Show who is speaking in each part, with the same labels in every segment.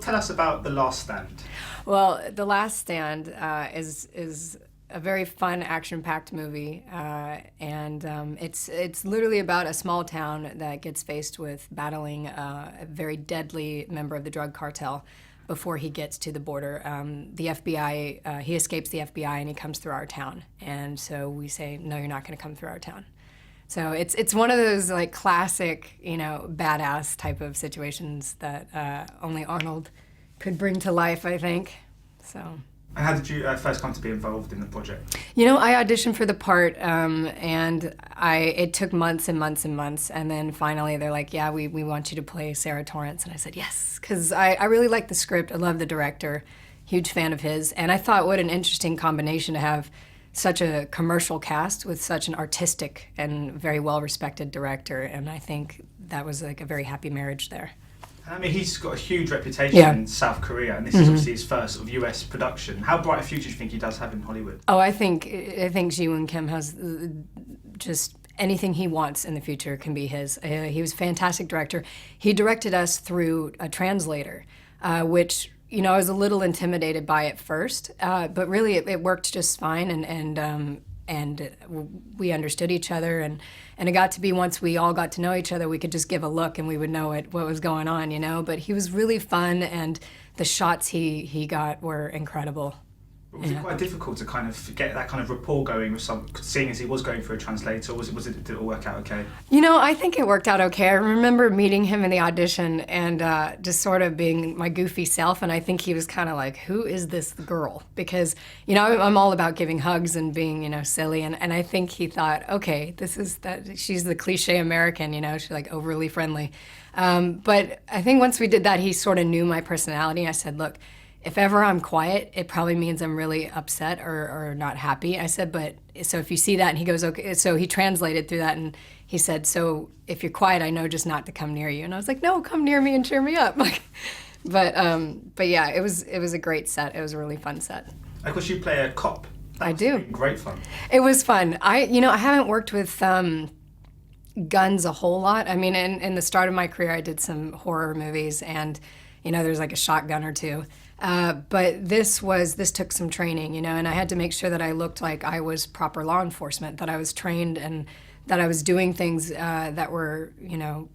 Speaker 1: tell us about The Last Stand.
Speaker 2: Well, The Last Stand is a very fun, action-packed movie, and it's literally about a small town that gets faced with battling a very deadly member of the drug cartel before he gets to the border. The FBI, he escapes the FBI and he comes through our town, and so we say, no, you're not going to come through our town. So it's one of those like classic, badass type of situations that only Arnold could bring to life, I think. So.
Speaker 1: And how did you first come to be involved in the project?
Speaker 2: I auditioned for the part, and it took months and months and months, and then finally they're like, yeah, we want you to play Sarah Torrance, and I said yes, because I really liked the script, I love the director, huge fan of his, and I thought what an interesting combination to have such a commercial cast with such an artistic and very well-respected director, and I think that was like a very happy marriage there.
Speaker 1: I mean, he's got a huge reputation in South Korea, and this is obviously his first sort of US production. How bright a future do you think he does have in Hollywood?
Speaker 2: Oh, I think Ji-woon Kim has just anything he wants in the future can be his. He was a fantastic director. He directed us through a translator, which I was a little intimidated by at first, but really it worked just fine, and we understood each other, and it got to be once we all got to know each other, we could just give a look and we would know what was going on, But he was really fun, and the shots he got were incredible.
Speaker 1: But was it quite difficult to kind of get that kind of rapport going with seeing as he was going for a translator, or did it all work out okay?
Speaker 2: I think it worked out okay. I remember meeting him in the audition and just sort of being my goofy self, and I think he was kind of like, who is this girl? Because, I'm all about giving hugs and being, silly, and I think he thought, okay, she's the cliche American, she's like overly friendly. But I think once we did that, he sort of knew my personality. I said, look, if ever I'm quiet, it probably means I'm really upset or not happy. I said, but so if you see that, and he goes, okay. So he translated through that, and he said, so if you're quiet, I know just not to come near you. And I was like, no, come near me and cheer me up. But yeah, it was a great set. It was a really fun set.
Speaker 1: Of course, you play a cop.
Speaker 2: I do.
Speaker 1: Great fun.
Speaker 2: It was fun. I haven't worked with guns a whole lot. I mean, in the start of my career, I did some horror movies, and there's like a shotgun or two. But this took some training, and I had to make sure that I looked like I was proper law enforcement, that I was trained, and that I was doing things that were,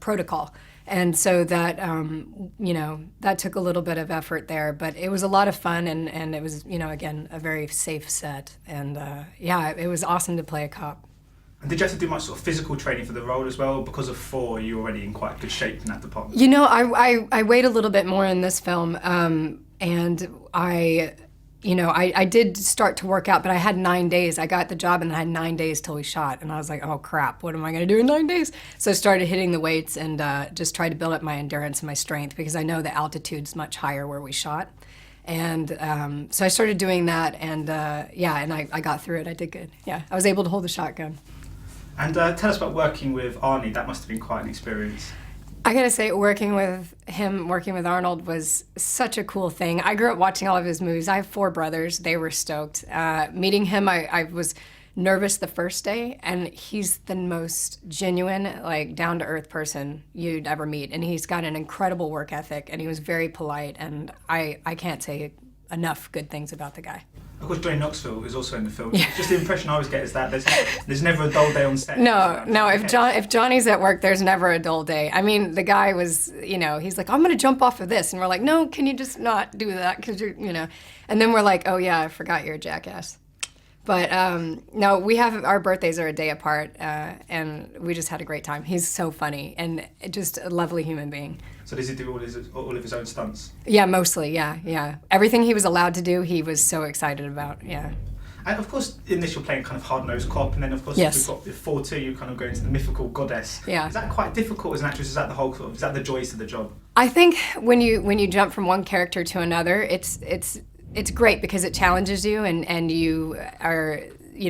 Speaker 2: protocol. And so that, that took a little bit of effort there, but it was a lot of fun, and it was, again, a very safe set. And it was awesome to play a cop.
Speaker 1: And did you have to do much sort of physical training for the role as well? Because of Thor, you're already in quite good shape in that department.
Speaker 2: I weighed a little bit more in this film, and I did start to work out, but I had 9 days. I got the job and I had 9 days till we shot, and I was like, oh crap, what am I going to do in 9 days? So I started hitting the weights and just tried to build up my endurance and my strength, because I know the altitude's much higher where we shot. And so I started doing that, and and I got through it. I did good. Yeah, I was able to hold the shotgun.
Speaker 1: And tell us about working with Arnie. That must have been quite an experience.
Speaker 2: I gotta say, working with Arnold was such a cool thing. I grew up watching all of his movies. I have 4 brothers. They were stoked. Meeting him, I was nervous the first day, and he's the most genuine, like, down-to-earth person you'd ever meet. And he's got an incredible work ethic, and he was very polite, and I can't say enough good things about the guy.
Speaker 1: Of course, Johnny Knoxville is also in the film. Yeah. Just the impression I always get is that there's never a dull day on set.
Speaker 2: No. If Johnny's at work, there's never a dull day. I mean, the guy was, he's like, I'm going to jump off of this. And we're like, no, can you just not do that? Because you're, And then we're like, oh, yeah, I forgot you're a jackass. But no, our birthdays are a day apart, and we just had a great time. He's so funny and just a lovely human being.
Speaker 1: So does he do all of his own stunts?
Speaker 2: Yeah, mostly, yeah. Everything he was allowed to do, he was so excited about, yeah.
Speaker 1: And of course, in this you're playing kind of hard-nosed cop, and then of course we've got before too, you kind of go into the mythical goddess.
Speaker 2: Yeah.
Speaker 1: Is that quite difficult as an actress? Is that the joys of the job?
Speaker 2: I think when you jump from one character to another, it's great because it challenges you, and you are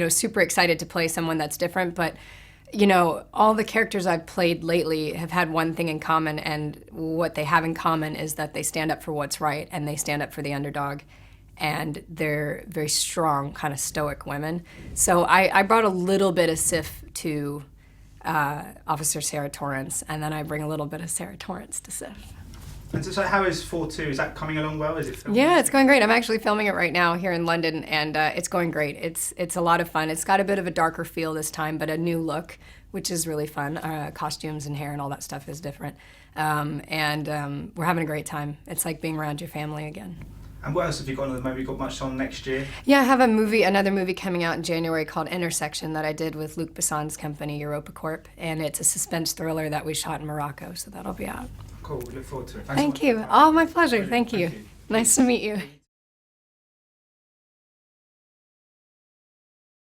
Speaker 2: super excited to play someone that's different. But all the characters I've played lately have had one thing in common, and what they have in common is that they stand up for what's right, and they stand up for the underdog, and they're very strong, kind of stoic women. So I brought a little bit of Sif to Officer Sarah Torrance, and then I bring a little bit of Sarah Torrance to Sif.
Speaker 1: And so how is Thor 2? Is that coming along well? Is it filming?
Speaker 2: Yeah, it's going great. I'm actually filming it right now here in London, and it's going great. It's a lot of fun. It's got a bit of a darker feel this time, but a new look, which is really fun. Costumes and hair and all that stuff is different. And we're having a great time. It's like being around your family again.
Speaker 1: And what else have you got on at the moment? You got much on next year?
Speaker 2: Yeah, I have another movie coming out in January called Intersection that I did with Luc Besson's company, Europa Corp. And it's a suspense thriller that we shot in Morocco, so that'll be out.
Speaker 1: Cool, we look forward to it.
Speaker 2: Thank you. Oh, my pleasure. Thank you. Nice to meet you.